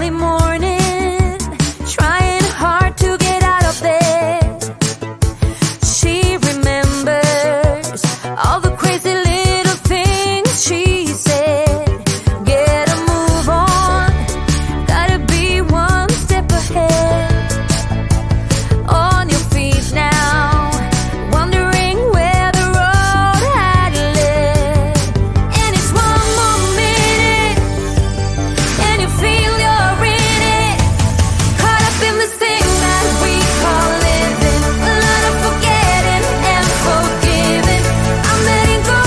early morning, trying hard to get out of bed. She remembers all the crazy little things she said. Get a move on, gotta be one step ahead. On your feet now, wondering where the road had led. And it's one more minute, and you feel you're in it, caught up in this thing that we call living. A lot of forgetting and forgiving. I'm letting go,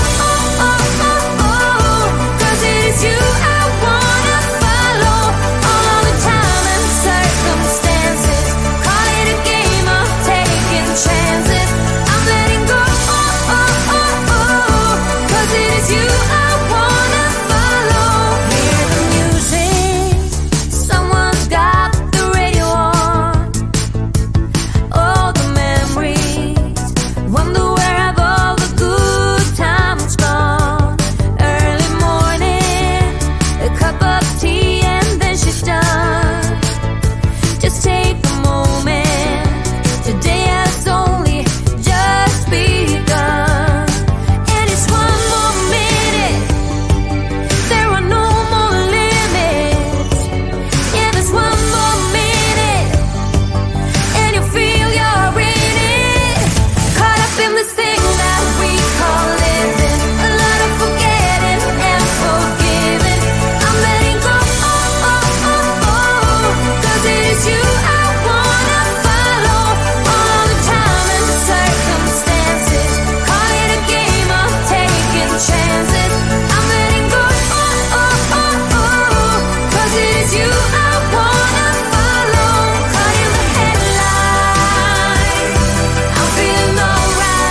cause it is you I wanna follow. All the time and circumstances, call it a game of taking chances. I'm letting go, cause it is you I wanna follow. Hear the music, someone's got the radio on. Oh, the memories, wonder where have all the good times gone. Early morning, a cup of tea and then she's done. Just take a moment, today has only just begun. And it's one more minute, there are no more limits. Yeah, there's one more minute, and you feel you're in it, caught up in this thing that we call living. A lot of forgetting and forgiving. I'm letting go, cause it is you I wanna follow. All the time and circumstances, call it a game of taking chances. I'm letting go, cause it is you I wanna follow. Caught in the headlights, I'm feeling alright.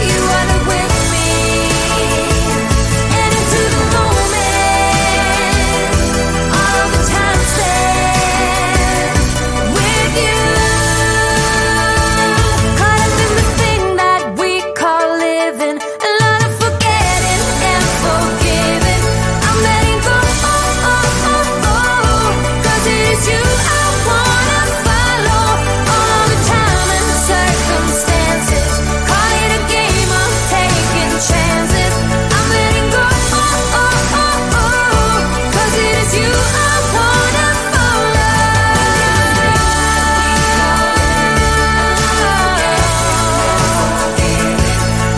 You are there with me, and into the moment, all of the time spent with you. Caught up in the thing that we call living. A lot of forgetting and forgiving. I'm letting go, cause it is you I wanna follow. All the time and circumstances, call it a game of taking chances. I'm letting go, cause it is you I wanna follow.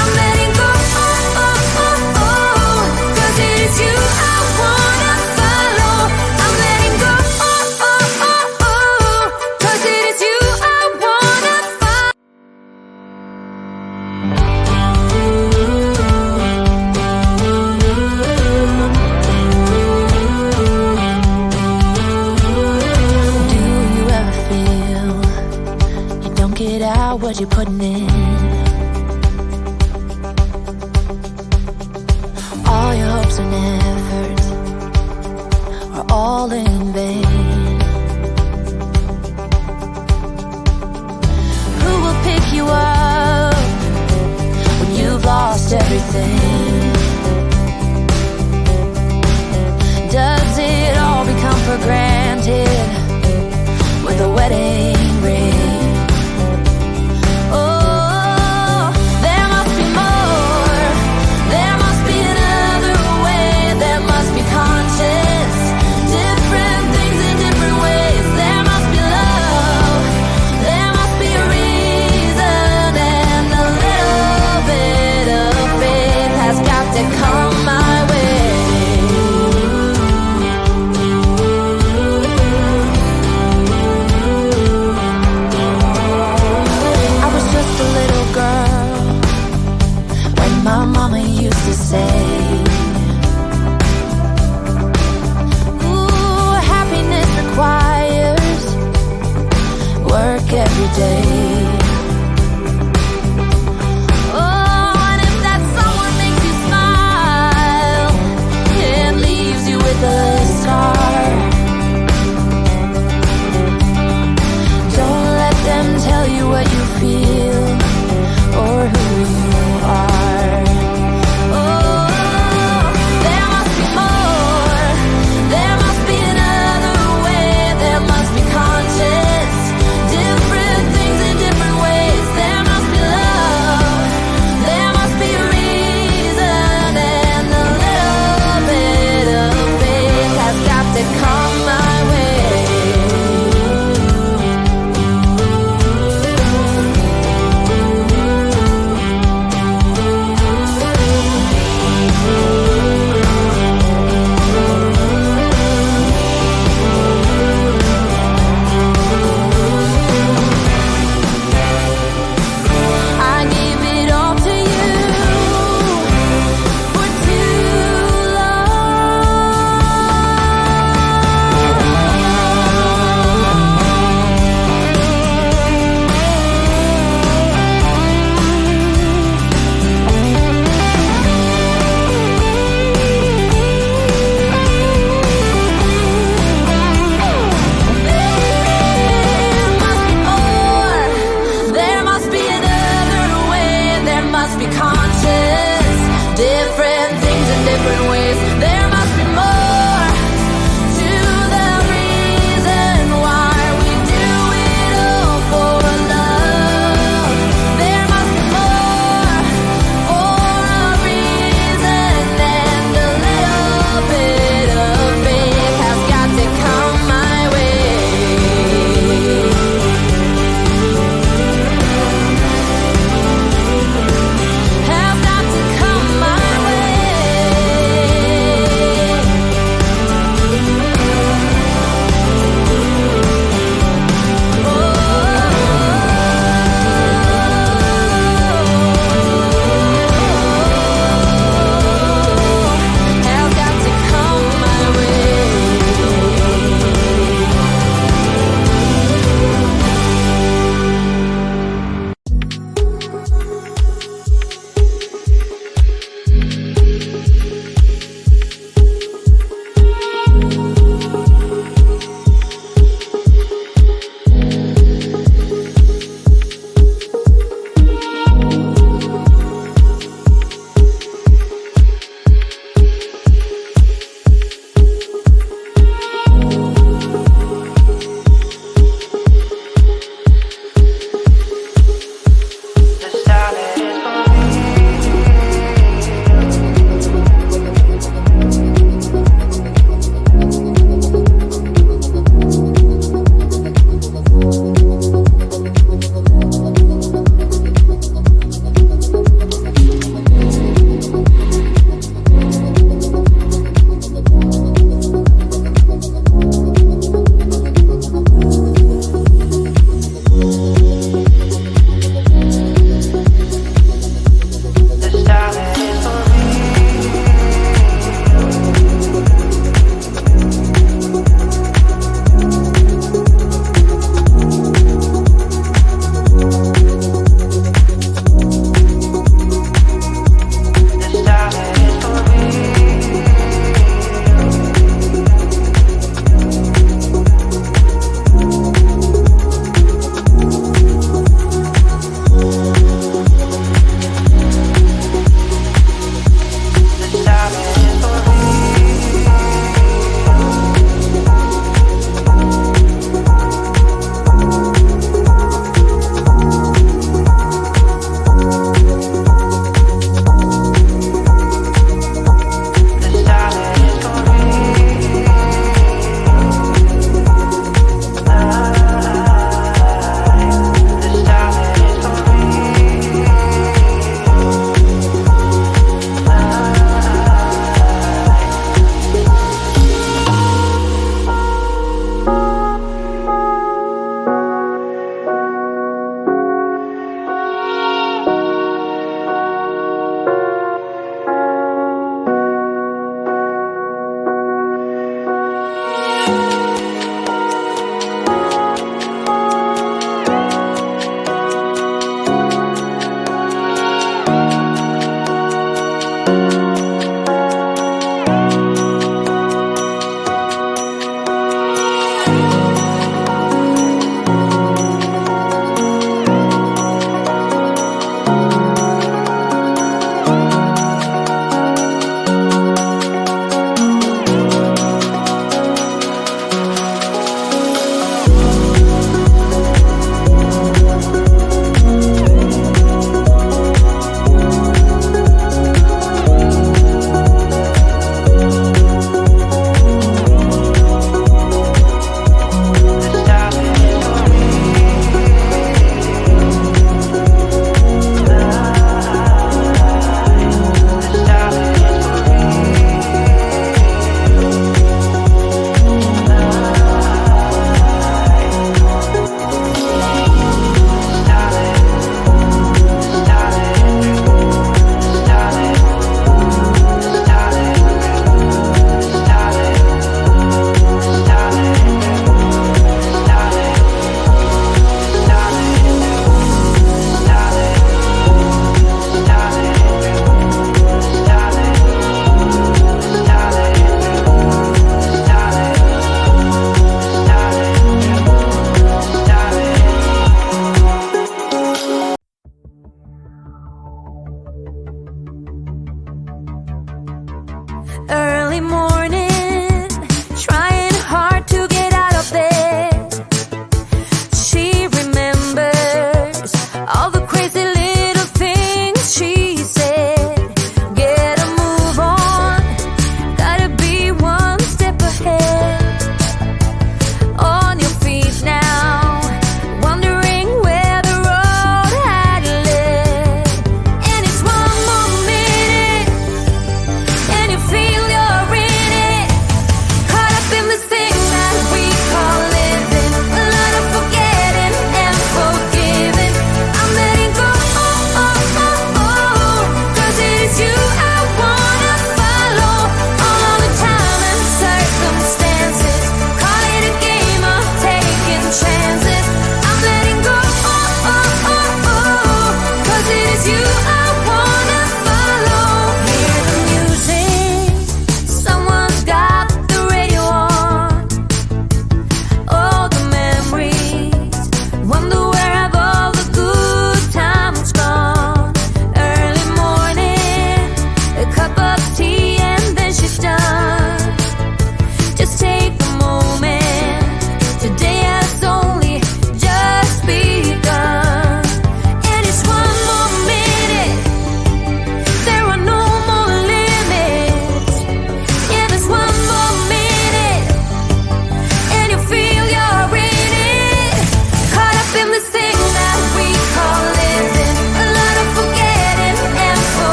I'm letting go, cause it is you I wanna follow. I'm letting go, cause it is you I wanna follow. Do you ever feel you don't get out what you're putting in? All your hopes and efforts are all in vain. Who will pick you up when you've lost everything? Does it all become for granted with a wedding ring? Oh, there must be more. There must be another way. There must be conscious, different things in different ways. There must be love. There must be a reason, and a little bit of faith has got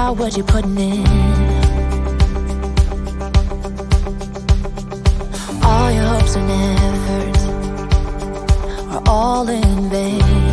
about what you're putting in. All your hopes and efforts are all in vain.